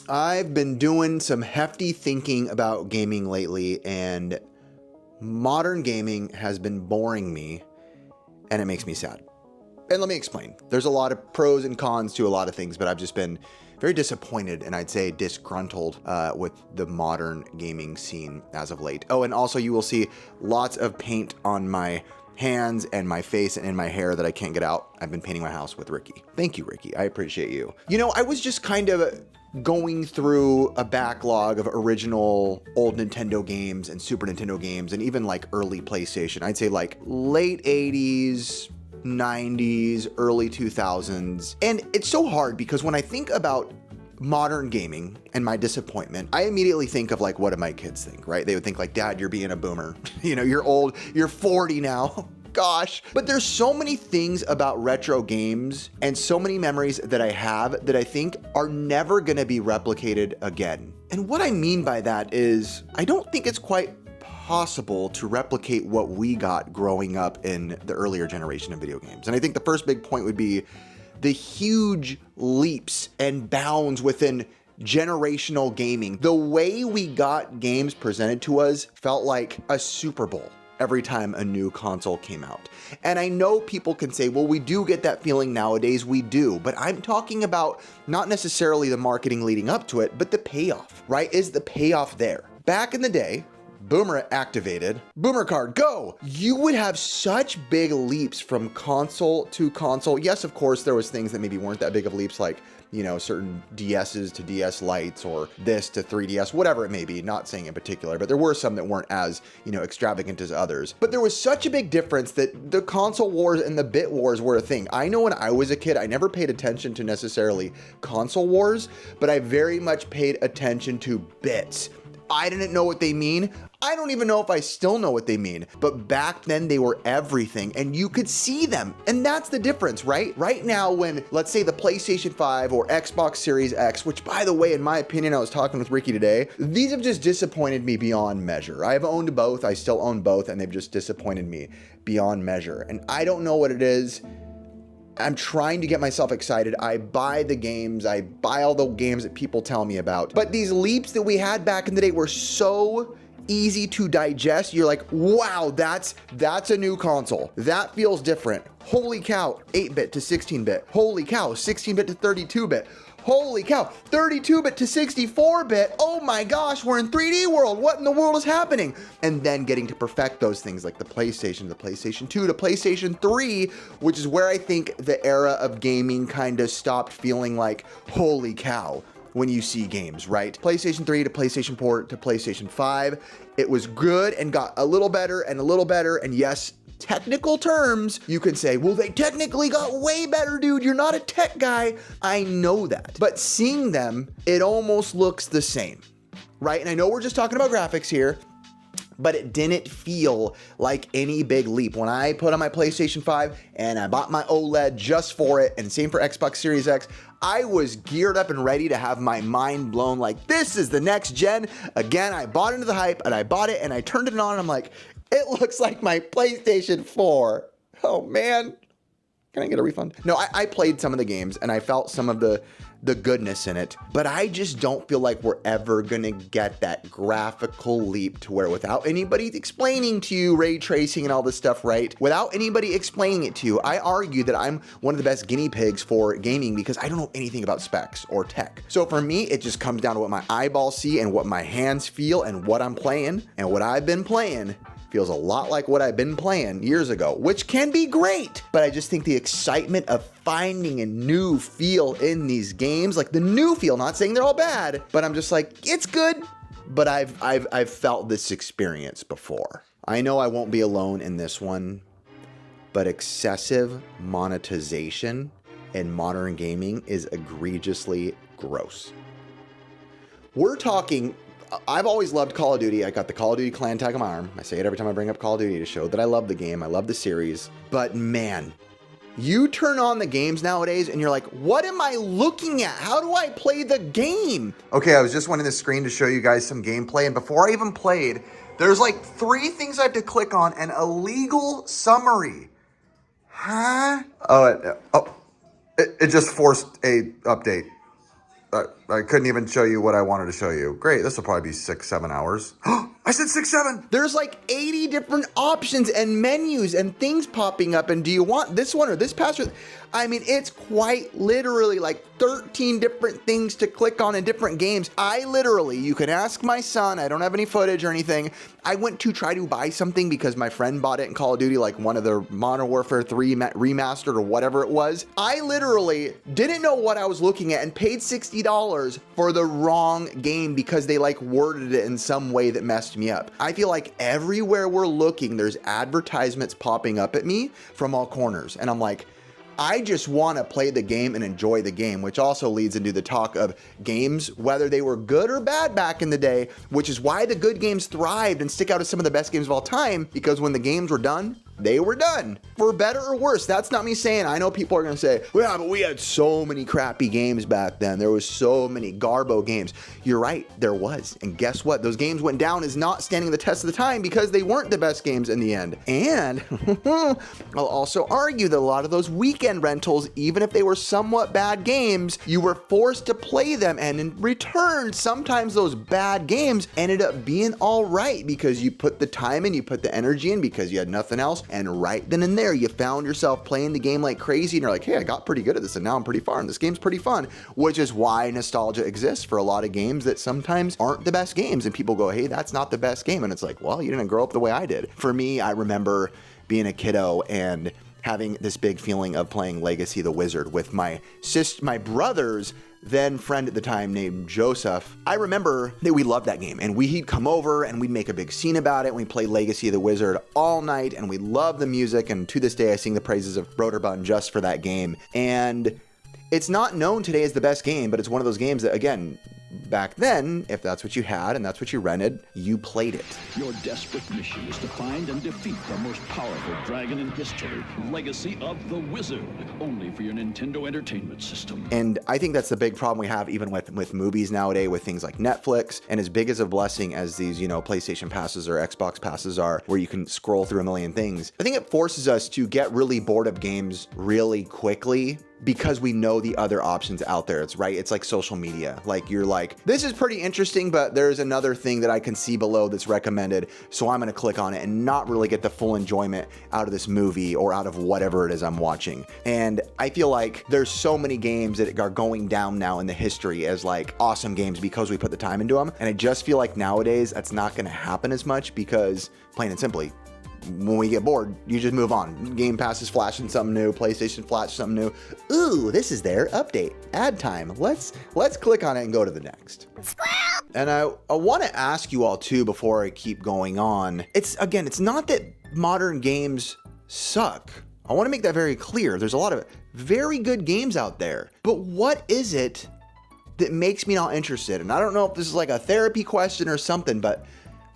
I've been doing some hefty thinking about gaming lately, and modern gaming has been boring me, and it makes me sad. And let me explain. There's a lot of pros and cons to a lot of things, but I've just been very disappointed and I'd say disgruntled with the modern gaming scene as of late. Oh, and also you will see lots of paint on my hands and my face and in my hair that I can't get out. I've been painting my house with Ricky. Thank you, Ricky. I appreciate you. You know, I was just kind of going through a backlog of original old Nintendo games and Super Nintendo games and even like early PlayStation. I'd say like late 80s, 90s, early 2000s. And it's so hard because when I think about modern gaming and my disappointment, I immediately think of like, what do my kids think, right? They would think like, Dad, you're being a boomer. You know, you're old, you're 40 now. Gosh. But there's so many things about retro games and so many memories that I have that I think are never going to be replicated again. And what I mean by that is I don't think it's quite possible to replicate what we got growing up in the earlier generation of video games. And I think the first big point would be the huge leaps and bounds within generational gaming. The way we got games presented to us felt like a Super Bowl every time a new console came out. And I know people can say, well, we do get that feeling nowadays, we do, but I'm talking about not necessarily the marketing leading up to it, but the payoff, right? Is the payoff there? Back in the day, Boomer activated, Boomer card, go! You would have such big leaps from console to console. Yes, of course, there was things that maybe weren't that big of leaps, like, you know, certain DSs to DS Lites or this to 3DS, whatever it may be, not saying in particular, but there were some that weren't as, you know, extravagant as others. But there was such a big difference that the console wars and the bit wars were a thing. I know when I was a kid, I never paid attention to necessarily console wars, but I very much paid attention to bits. I didn't know what they mean. I don't even know if I still know what they mean, but back then they were everything and you could see them. And that's the difference, right? Right now, when let's say the PlayStation 5 or Xbox Series X, which by the way, in my opinion, I was talking with Ricky today, these have just disappointed me beyond measure. I've owned both, I still own both, and they've just disappointed me beyond measure. And I don't know what it is. I'm trying to get myself excited. I buy the games. I buy all the games that people tell me about. But these leaps that we had back in the day were so easy to digest. You're like, wow, that's a new console. That feels different. Holy cow, 8-bit to 16-bit. Holy cow, 16-bit to 32-bit. Holy cow, 32-bit to 64-bit. Oh my gosh, we're in 3D world. What in the world is happening? And then getting to perfect those things like the PlayStation 2, to PlayStation 3, which is where I think the era of gaming kind of stopped feeling like, holy cow, when you see games, right? PlayStation 3 to PlayStation 4 to PlayStation 5. It was good and got a little better and a little better. And yes, technical terms, you can say, well, they technically got way better, dude. You're not a tech guy. I know that. But seeing them, it almost looks the same, right? And I know we're just talking about graphics here, but it didn't feel like any big leap. When I put on my PlayStation 5 and I bought my OLED just for it, and same for Xbox Series X, I was geared up and ready to have my mind blown like, this is the next gen. Again, I bought into the hype and I bought it and I turned it on and I'm like, it looks like my PlayStation 4. Oh man, can I get a refund? No, I played some of the games and I felt some of the goodness in it, but I just don't feel like we're ever gonna get that graphical leap to where without anybody explaining to you ray tracing and all this stuff, right? Without anybody explaining it to you, I argue that I'm one of the best guinea pigs for gaming because I don't know anything about specs or tech. So for me, it just comes down to what my eyeballs see and what my hands feel and what I'm playing, and what I've been playing feels a lot like what I've been playing years ago, which can be great. But I just think the excitement of finding a new feel in these games, like the new feel, not saying they're all bad, but I'm just like, it's good. But I've felt this experience before. I know I won't be alone in this one, but excessive monetization in modern gaming is egregiously gross. We're talking, I've always loved Call of Duty. I got the Call of Duty clan tag on my arm. I say it every time I bring up Call of Duty to show that I love the game. I love the series. But man, you turn on the games nowadays and you're like, what am I looking at? How do I play the game? Okay, I was just wanting the screen to show you guys some gameplay. And before I even played, there's like 3 things I have to click on and a legal summary. Huh? It just forced a update. I couldn't even show you what I wanted to show you. Great, this will probably be 6-7 hours. I said 6-7. There's like 80 different options and menus and things popping up. And do you want this one or this password? I mean, it's quite literally like 13 different things to click on in different games. You can ask my son, I don't have any footage or anything. I went to try to buy something because my friend bought it in Call of Duty, like one of the Modern Warfare 3 remastered or whatever it was. I literally didn't know what I was looking at and paid $60 for the wrong game because they like worded it in some way that messed me up. I feel like everywhere we're looking, there's advertisements popping up at me from all corners. And I'm like, I just want to play the game and enjoy the game, which also leads into the talk of games, whether they were good or bad back in the day, which is why the good games thrived and stick out as some of the best games of all time, because when the games were done, they were done. For better or worse. That's not me saying, I know people are going to say, well, yeah, but we had so many crappy games back then. There was so many garbo games. You're right, there was. And guess what? Those games went down as not standing the test of the time because they weren't the best games in the end. And I'll also argue that a lot of those weekend rentals, even if they were somewhat bad games, you were forced to play them. And in return, sometimes those bad games ended up being all right because you put the time in, you put the energy in because you had nothing else. And right then and there, you found yourself playing the game like crazy and you're like, hey, I got pretty good at this and now I'm pretty far and this game's pretty fun, which is why nostalgia exists for a lot of games that sometimes aren't the best games. And people go, hey, that's not the best game. And it's like, well, you didn't grow up the way I did. For me, I remember being a kiddo and having this big feeling of playing Legacy of the Wizard with my brother's then friend at the time named Joseph. I remember that we loved that game and he'd come over and we'd make a big scene about it. And we'd play Legacy of the Wizard all night and we loved the music. And to this day, I sing the praises of Broderbund just for that game. And it's not known today as the best game, but it's one of those games that, again, back then, if that's what you had and that's what you rented, you played it. Your desperate mission is to find and defeat the most powerful dragon in history, Legacy of the Wizard, only for your Nintendo Entertainment System. And I think that's the big problem we have even with movies nowadays, with things like Netflix. And as big as a blessing as these, PlayStation passes or Xbox passes are, where you can scroll through a million things, I think it forces us to get really bored of games really quickly because we know the other options out there. It's right. It's like social media. Like you're like, this is pretty interesting, but there's another thing that I can see below that's recommended. So I'm going to click on it and not really get the full enjoyment out of this movie or out of whatever it is I'm watching. And I feel like there's so many games that are going down now in the history as like awesome games because we put the time into them. And I just feel like nowadays that's not going to happen as much because plain and simply, when we get bored, you just move on. Game Pass is flashing something new. PlayStation flash something new. Ooh, this is their update. Ad time. Let's click on it and go to the next. Squirrel! And I want to ask you all too before I keep going on. It's not that modern games suck. I want to make that very clear. There's a lot of very good games out there. But what is it that makes me not interested? And I don't know if this is like a therapy question or something, but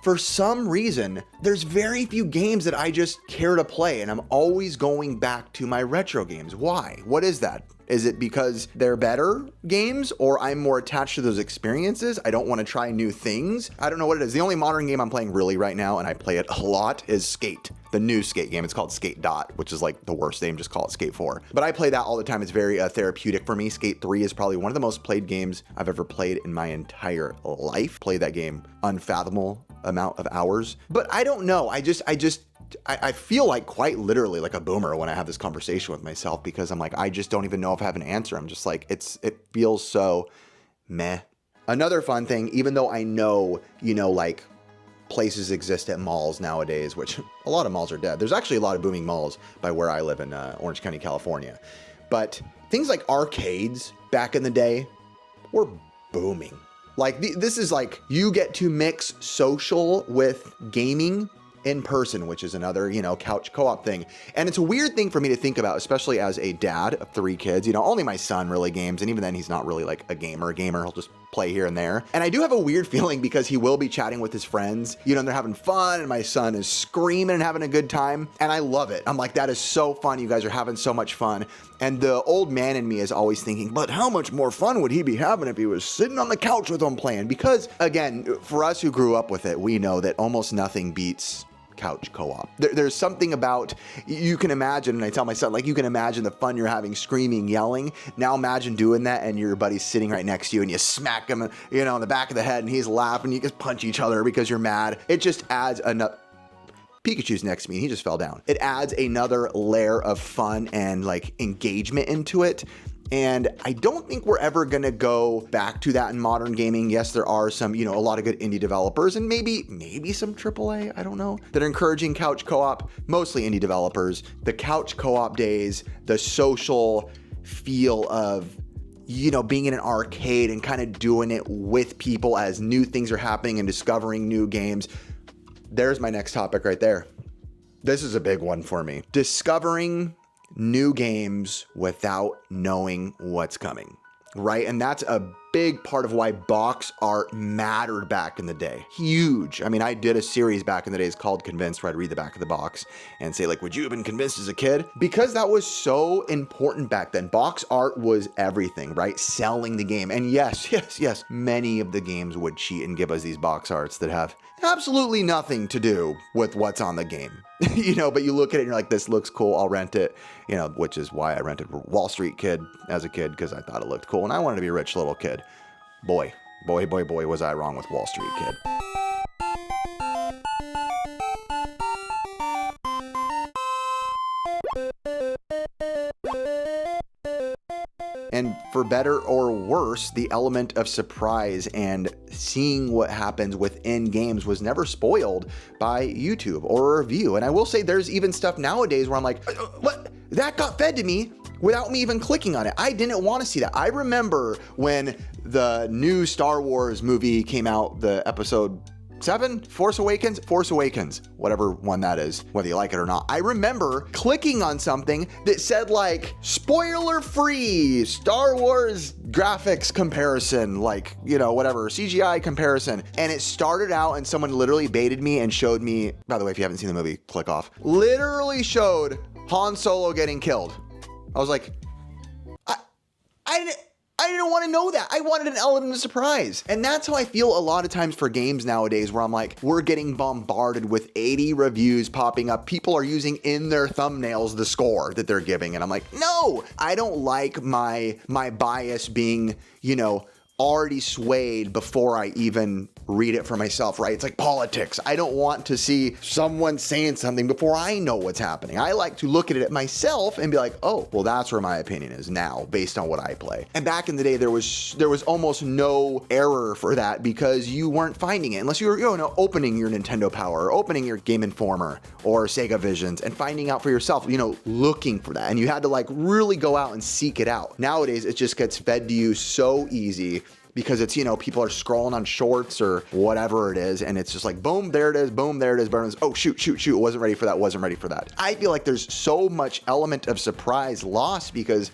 for some reason, there's very few games that I just care to play, and I'm always going back to my retro games. Why? What is that? Is it because they're better games, or I'm more attached to those experiences? I don't want to try new things. I don't know what it is. The only modern game I'm playing really right now, and I play it a lot, is Skate. The new Skate game. It's called Skate Dot, which is like the worst name. Just call it Skate 4. But I play that all the time. It's very therapeutic for me. Skate 3 is probably one of the most played games I've ever played in my entire life. Played that game unfathomable amount of hours. But I don't know. I feel like quite literally like a boomer when I have this conversation with myself because I'm like, I just don't even know if I have an answer. I'm just like, it feels so meh. Another fun thing, even though I know, like places exist at malls nowadays, which a lot of malls are dead. There's actually a lot of booming malls by where I live in Orange County, California. But things like arcades back in the day were booming. Like this is like you get to mix social with gaming in person, which is another, couch co-op thing. And it's a weird thing for me to think about, especially as a dad of 3 kids. Only my son really games. And even then he's not really like a gamer. He'll just play here and there. And I do have a weird feeling because he will be chatting with his friends, and they're having fun and my son is screaming and having a good time. And I love it. I'm like, that is so fun. You guys are having so much fun. And the old man in me is always thinking, but how much more fun would he be having if he was sitting on the couch with them playing? Because again, for us who grew up with it, we know that almost nothing beats couch co-op. There's something about, you can imagine, and I tell my son, like, you can imagine the fun you're having screaming, yelling. Now imagine doing that and your buddy's sitting right next to you and you smack him, you know, on the back of the head and he's laughing. You just punch each other because you're mad. It just adds another. Pikachu's next to me and he just fell down. It adds another layer of fun and like engagement into it. And I don't think we're ever gonna go back to that in modern gaming. Yes, there are some, you know, a lot of good indie developers and maybe some AAA, I don't know, that are encouraging couch co-op, mostly indie developers. The couch co-op days, the social feel of, you know, being in an arcade and kind of doing it with people as new things are happening and discovering new games. There's my next topic right there. This is a big one for me. Discovering new games without knowing what's coming, right? And that's a big part of why box art mattered back in the day. Huge. I mean, I did a series back in the days called Convinced where I'd read the back of the box and say like, would you have been convinced as a kid? Because that was so important back then. Box art was everything, right? Selling the game. And yes, many of the games would cheat and give us these box arts that have absolutely nothing to do with what's on the game. You know, but you look at it and you're like, this looks cool, I'll rent it, you know, which is why I rented Wall Street Kid as a kid, because I thought it looked cool and I wanted to be a rich little kid. Boy, was I wrong with Wall Street Kid. And for better or worse, the element of surprise and seeing what happens within games was never spoiled by YouTube or a review. And I will say there's even stuff nowadays where I'm like, what? That got fed to me without me even clicking on it. I didn't want to see that. I remember when the new Star Wars movie came out, the episode 7, Force Awakens, whatever one that is, whether you like it or not. I remember clicking on something that said like spoiler free Star Wars graphics comparison, like, you know, whatever, CGI comparison. And it started out and someone literally baited me and showed me, by the way, if you haven't seen the movie, click off, literally showed Han Solo getting killed. I was like, I didn't want to know that. I wanted an element of surprise. And that's how I feel a lot of times for games nowadays, where I'm like, we're getting bombarded with 80 reviews popping up. People are using in their thumbnails the score that they're giving. And I'm like, no, I don't like my bias being, you know, already swayed before I even read it for myself, right? It's like politics. I don't want to see someone saying something before I know what's happening. I like to look at it myself and be like, oh, well, that's where my opinion is now based on what I play. And back in the day, there was almost no error for that because you weren't finding it unless you were, you know, opening your Nintendo Power or opening your Game Informer or Sega Visions and finding out for yourself, you know, looking for that. And you had to like really go out and seek it out. Nowadays, it just gets fed to you so easy, because it's, you know, people are scrolling on shorts or whatever it is, and it's just like, boom, there it is, boom, there it is, boom, oh, shoot, wasn't ready for that. I feel like there's so much element of surprise lost because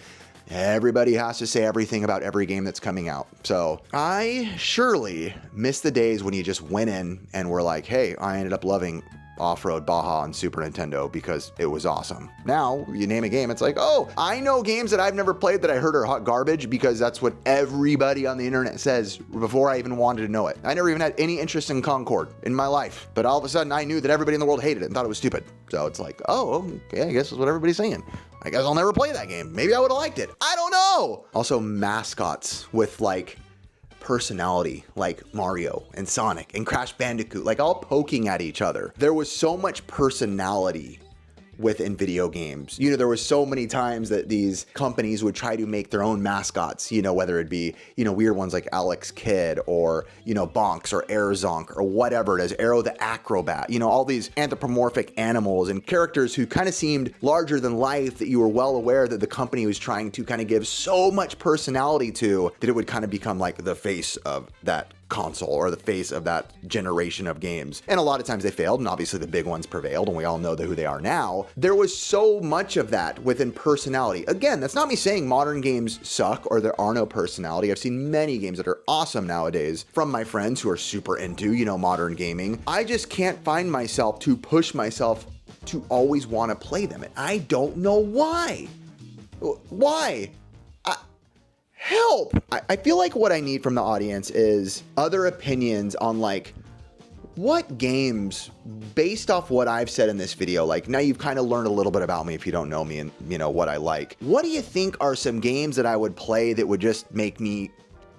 everybody has to say everything about every game that's coming out. So I surely miss the days when you just went in and were like, hey, I ended up loving Off-Road Baja on Super Nintendo because it was awesome. Now, you name a game, it's like, oh, I know games that I've never played that I heard are hot garbage because that's what everybody on the internet says before I even wanted to know it. I never even had any interest in Concord in my life, but all of a sudden I knew that everybody in the world hated it and thought it was stupid. So it's like, oh, okay, I guess that's what everybody's saying. I guess I'll never play that game. Maybe I would have liked it. I don't know. Also, mascots with like personality, like Mario and Sonic and Crash Bandicoot, like all poking at each other. There was so much personality within video games. You know, there was so many times that these companies would try to make their own mascots, you know, whether it be, you know, weird ones like Alex Kidd or, you know, Bonks or Airzonk or whatever it is, Arrow the Acrobat, you know, all these anthropomorphic animals and characters who kind of seemed larger than life that you were well aware that the company was trying to kind of give so much personality to that it would kind of become like the face of that console or the face of that generation of games. And a lot of times they failed, and obviously the big ones prevailed, and we all know who they are now. There was so much of that within personality. Again, that's not me saying modern games suck or there are no personality. I've seen many games that are awesome nowadays from my friends who are super into, you know, modern gaming. I just can't find myself to push myself to always want to play them. And I don't know why. Why? Help! I feel like what I need from the audience is other opinions on like what games, based off what I've said in this video, like now you've kind of learned a little bit about me if you don't know me and you know what I like. What do you think are some games that I would play that would just make me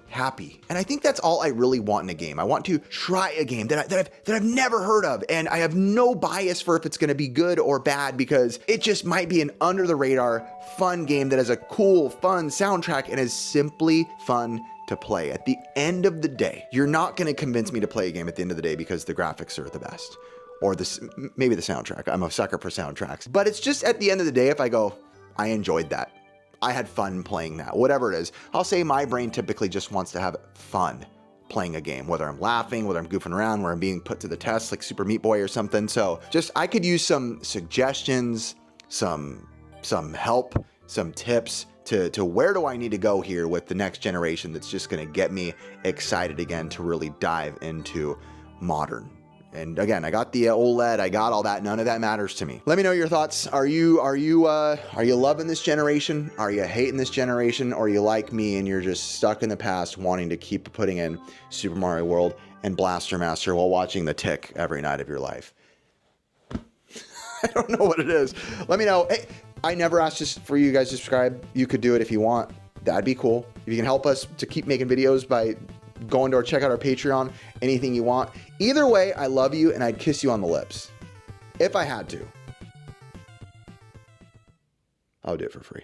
happy? And I think that's all I really want in a game. I want to try a game that I've never heard of, and I have no bias for if it's going to be good or bad, because it just might be an under the radar fun game that has a cool, fun soundtrack and is simply fun to play. At the end of the day, you're not going to convince me to play a game at the end of the day because the graphics are the best, or maybe the soundtrack. I'm a sucker for soundtracks, but it's just at the end of the day, if I go, I enjoyed that, I had fun playing that, whatever it is. I'll say my brain typically just wants to have fun playing a game, whether I'm laughing, whether I'm goofing around, where I'm being put to the test like Super Meat Boy or something. So just, I could use some suggestions, some help, some tips to where do I need to go here with the next generation that's just going to get me excited again to really dive into modern. And again, I got the OLED, I got all that. None of that matters to me. Let me know your thoughts. Are you loving this generation? Are you hating this generation? Or are you like me and you're just stuck in the past, wanting to keep putting in Super Mario World and Blaster Master while watching The Tick every night of your life? I don't know what it is. Let me know. Hey, I never asked just for you guys to subscribe. You could do it if you want. That'd be cool. If you can help us to keep making videos by going to check out our Patreon, anything you want. Either way, I love you and I'd kiss you on the lips. If I had to. I would do it for free.